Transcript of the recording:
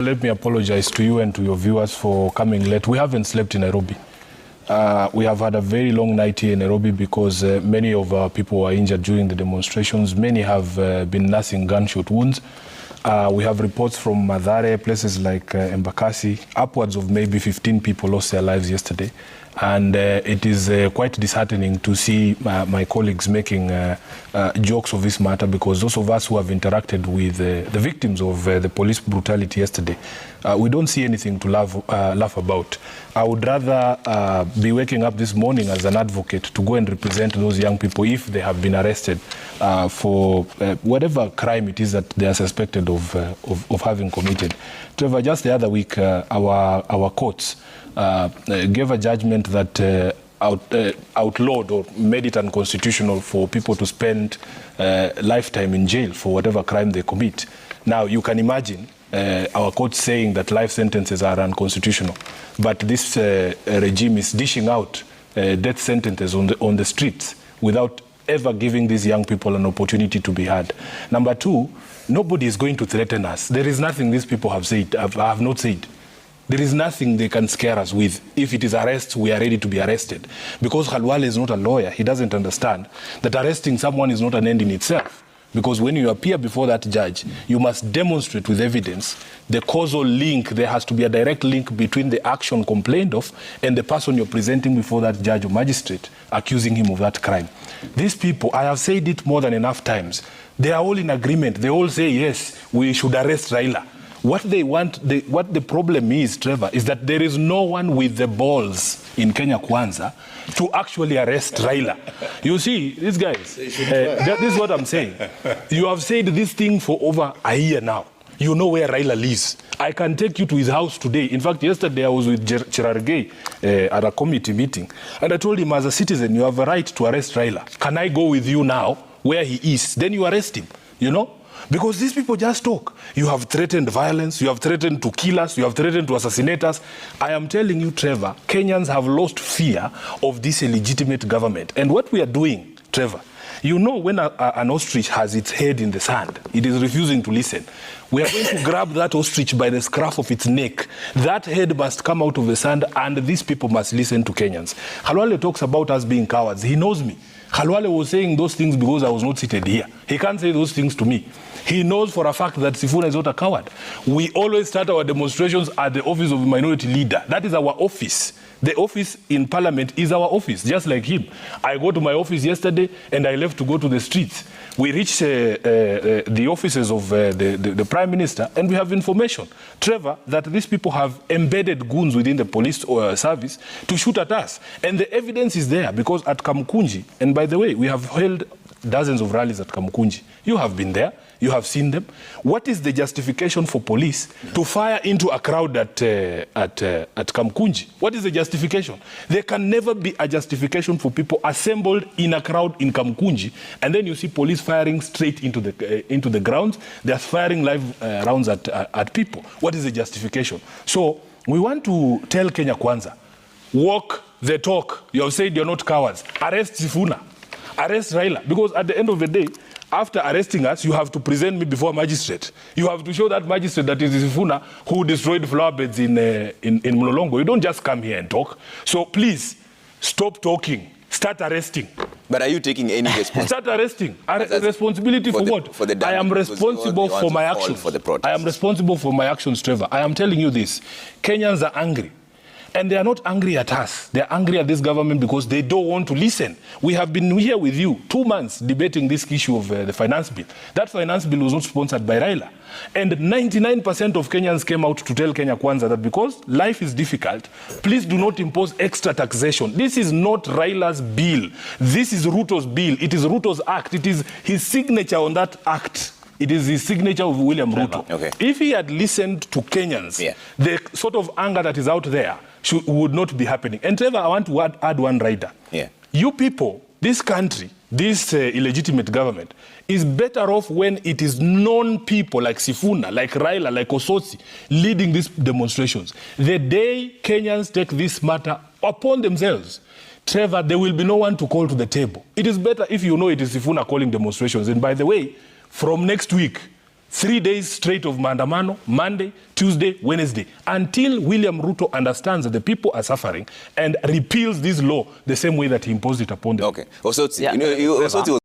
Let me apologize to you and to your viewers for coming late. We haven't slept in Nairobi. We have had a very long night here in Nairobi because many of our people were injured during the demonstrations. Many have been nursing gunshot wounds. We have reports from Mathare, places like Embakasi. Upwards of maybe 15 people lost their lives yesterday. And it is quite disheartening to see my colleagues making jokes of this matter, because those of us who have interacted with the victims of the police brutality yesterday, we don't see anything to laugh about. I would rather be waking up this morning as an advocate to go and represent those young people if they have been arrested for whatever crime it is that they are suspected of having committed. Trevor, just the other week, our courts gave a judgment that outlawed or made it unconstitutional for people to spend lifetime in jail for whatever crime they commit. Now, you can imagine our court saying that life sentences are unconstitutional, but this regime is dishing out death sentences on the streets without ever giving these young people an opportunity to be heard. Number two, nobody is going to threaten us. There is nothing these people have said, have not said. There is nothing they can scare us with. If it is arrest, we are ready to be arrested. Because Khalwale is not a lawyer, he doesn't understand that arresting someone is not an end in itself. Because when you appear before that judge, you must demonstrate with evidence the causal link. There has to be a direct link between the action complained of and the person you're presenting before that judge or magistrate accusing him of that crime. These people, I have said it more than enough times, they are all in agreement. They all say, yes, we should arrest Raila. What they want, what the problem is, Trevor, is that there is no one with the balls in Kenya Kwanza to actually arrest Raila. You see, these guys, this is what I'm saying. You have said this thing for over a year now. You know where Raila lives. I can take you to his house today. In fact, yesterday I was with Cherargei at a committee meeting, and I told him, as a citizen, you have a right to arrest Raila. Can I go with you now where he is? Then you arrest him, you know? Because these people just talk. You have threatened violence, you have threatened to kill us, you have threatened to assassinate us. I am telling you, Trevor, Kenyans have lost fear of this illegitimate government. And what we are doing, Trevor, you know, when an ostrich has its head in the sand, it is refusing to listen. We are going to grab that ostrich by the scruff of its neck. That head must come out of the sand, and these people must listen to Kenyans. Khalwale talks about us being cowards. He knows me. Khalwale was saying those things because I was not seated here. He can't say those things to me. He knows for a fact that Sifuna is not a coward. We always start our demonstrations at the office of the minority leader. That is our office. The office in parliament is our office, just like him. I go to my office yesterday and I left to go to the streets. We reach the offices of the Prime Minister and we have information, Trevor, that these people have embedded goons within the police service to shoot at us. And the evidence is there, because at Kamukunji, and by the way, we have held dozens of rallies at Kamukunji. You have been there. You have seen them. What is the justification for police to fire into a crowd at Kamukunji? What is the justification? There can never be a justification for people assembled in a crowd in Kamukunji, and then you see police firing straight into the grounds. They are firing live rounds at people. What is the justification? So we want to tell Kenya Kwanza, walk the talk. You have said you're not cowards. Arrest Sifuna. Arrest Raila. Because at the end of the day, after arresting us, you have to present me before a magistrate. You have to show that magistrate that is Sifuna who destroyed flower beds in Mlolongo. You don't just come here and talk. So please, stop talking. Start arresting. But are you taking any responsibility? Start arresting. Responsibility for what? For the damage, I am responsible for my actions. For the I am responsible for my actions, Trevor. I am telling you this. Kenyans are angry. And they are not angry at us. They are angry at this government because they don't want to listen. We have been here with you 2 months debating this issue of the finance bill. That finance bill was not sponsored by Raila. And 99% of Kenyans came out to tell Kenya Kwanza that because life is difficult, please do not impose extra taxation. This is not Raila's bill. This is Ruto's bill. It is Ruto's act. It is his signature on that act. It is the signature of William Ruto. Okay. If he had listened to Kenyans, the sort of anger that is out there would not be happening. And Trevor, I want to add one rider. You people, this country, this illegitimate government, is better off when it is known people like Sifuna, like Raila, like Osotsi, leading these demonstrations. The day Kenyans take this matter upon themselves, Trevor, there will be no one to call to the table. It is better if you know it is Sifuna calling demonstrations. And by the way, from next week, 3 days straight of maandamano, Monday, Tuesday, Wednesday, until William Ruto understands that the people are suffering and repeals this law the same way that he imposed it upon them. Okay. Osotsi, you know, Osotsi